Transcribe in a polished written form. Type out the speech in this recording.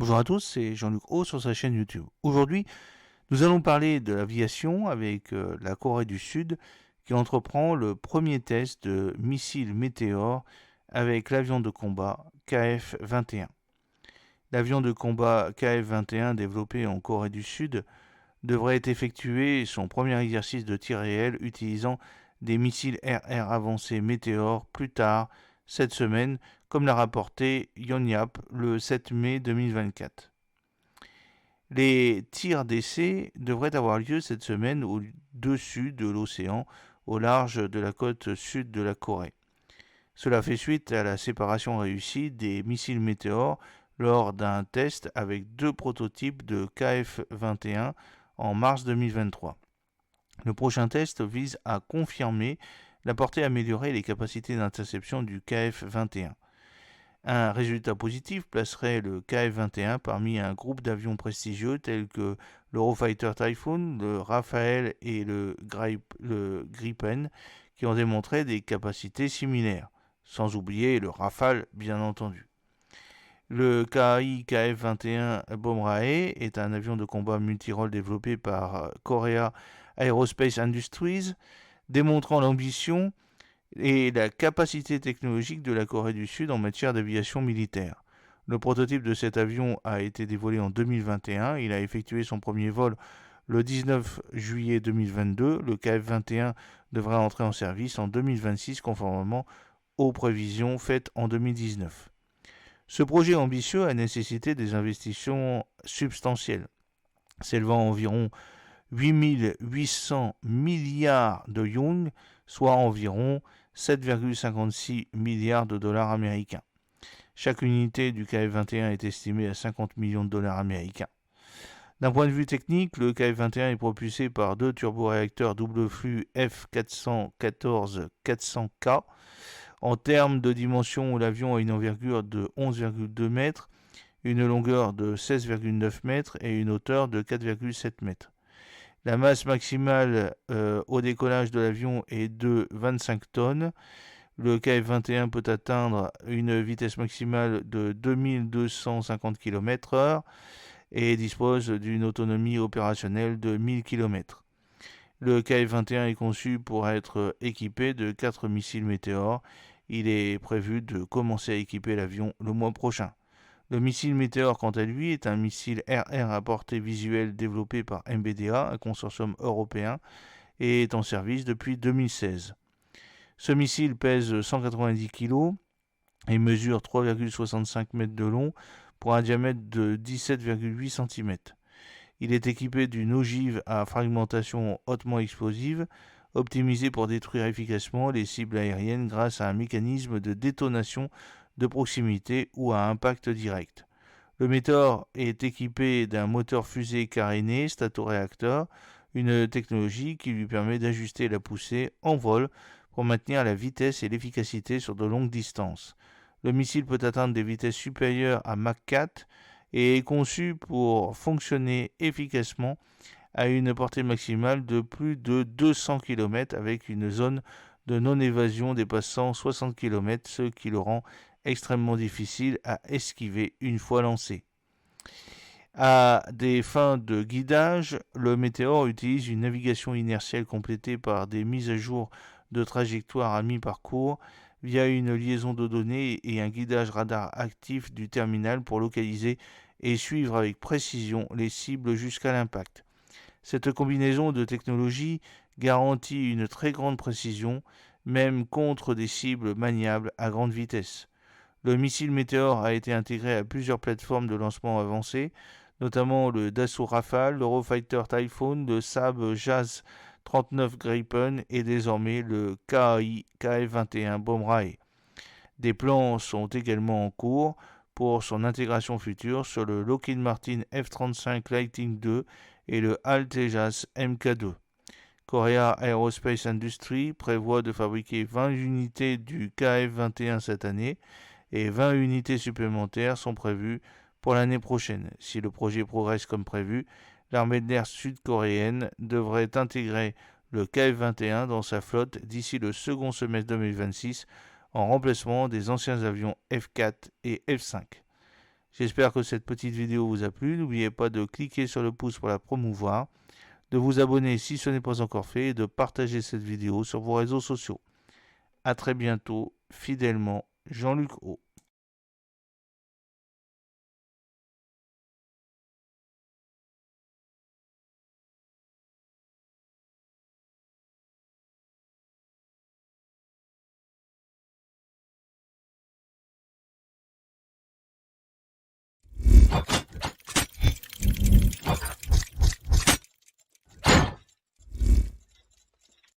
Bonjour à tous, c'est Jean-Luc Haut sur sa chaîne YouTube. Aujourd'hui, nous allons parler de l'aviation avec la Corée du Sud qui entreprend le premier test de missile Météor avec l'avion de combat KF-21. L'avion de combat KF-21 développé en Corée du Sud devrait effectuer son premier exercice de tir réel utilisant des missiles RR avancés Météor plus tard cette semaine, comme l'a rapporté Yonhap le 7 mai 2024. Les tirs d'essai devraient avoir lieu cette semaine au-dessus de l'océan, au large de la côte sud de la Corée. Cela fait suite à la séparation réussie des missiles Météor lors d'un test avec deux prototypes de KF-21 en mars 2023. Le prochain test vise à confirmer la portée améliorée et les capacités d'interception du KF-21. Un résultat positif placerait le KF-21 parmi un groupe d'avions prestigieux tels que l'Eurofighter Typhoon, le Rafale et le Gripen qui ont démontré des capacités similaires, sans oublier le Rafale bien entendu. Le KAI KF-21 Bomrae est un avion de combat multirôle développé par Korea Aerospace Industries, démontrant l'ambition et la capacité technologique de la Corée du Sud en matière d'aviation militaire. Le prototype de cet avion a été dévoilé en 2021. Il a effectué son premier vol le 19 juillet 2022. Le KF-21 devrait entrer en service en 2026 conformément aux prévisions faites en 2019. Ce projet ambitieux a nécessité des investissements substantiels, s'élevant à environ 8 800 milliards de yuan, soit environ 7,56 milliards de dollars américains. Chaque unité du KF-21 est estimée à 50 millions de dollars américains. D'un point de vue technique, le KF-21 est propulsé par deux turboréacteurs double flux F414-400K. En termes de dimension, l'avion a une envergure de 11,2 mètres, une longueur de 16,9 mètres et une hauteur de 4,7 mètres. La masse maximale au décollage de l'avion est de 25 tonnes. Le KF-21 peut atteindre une vitesse maximale de 2250 km/h et dispose d'une autonomie opérationnelle de 1000 km. Le KF-21 est conçu pour être équipé de 4 missiles Météor. Il est prévu de commencer à équiper l'avion le mois prochain. Le missile Météor, quant à lui, est un missile RR à portée visuelle développé par MBDA, un consortium européen, et est en service depuis 2016. Ce missile pèse 190 kg et mesure 3,65 mètres de long pour un diamètre de 17,8 cm. Il est équipé d'une ogive à fragmentation hautement explosive, optimisée pour détruire efficacement les cibles aériennes grâce à un mécanisme de détonation de proximité ou à impact direct. Le Météor est équipé d'un moteur fusée caréné statoréacteur, une technologie qui lui permet d'ajuster la poussée en vol pour maintenir la vitesse et l'efficacité sur de longues distances. Le missile peut atteindre des vitesses supérieures à Mach 4 et est conçu pour fonctionner efficacement à une portée maximale de plus de 200 km avec une zone de non-évasion dépassant 60 km, ce qui le rend extrêmement difficile à esquiver une fois lancé. À des fins de guidage, le Météor utilise une navigation inertielle complétée par des mises à jour de trajectoire à mi-parcours via une liaison de données et un guidage radar actif du terminal pour localiser et suivre avec précision les cibles jusqu'à l'impact. Cette combinaison de technologies garantit une très grande précision, même contre des cibles maniables à grande vitesse. Le missile Météor a été intégré à plusieurs plateformes de lancement avancées, notamment le Dassault Rafale, l'Eurofighter Typhoon, le Saab JAS 39 Gripen et désormais le KAI KF-21 Bomrae. Des plans sont également en cours pour son intégration future sur le Lockheed Martin F-35 Lightning II et le HAL Tejas Mk2. Korea Aerospace Industries prévoit de fabriquer 20 unités du KF-21 cette année et 20 unités supplémentaires sont prévues pour l'année prochaine. Si le projet progresse comme prévu, l'armée de l'air sud-coréenne devrait intégrer le KF-21 dans sa flotte d'ici le second semestre 2026 en remplacement des anciens avions F-4 et F-5. J'espère que cette petite vidéo vous a plu. N'oubliez pas de cliquer sur le pouce pour la promouvoir, de vous abonner si ce n'est pas encore fait et de partager cette vidéo sur vos réseaux sociaux. A très bientôt, fidèlement, Jean-Luc O.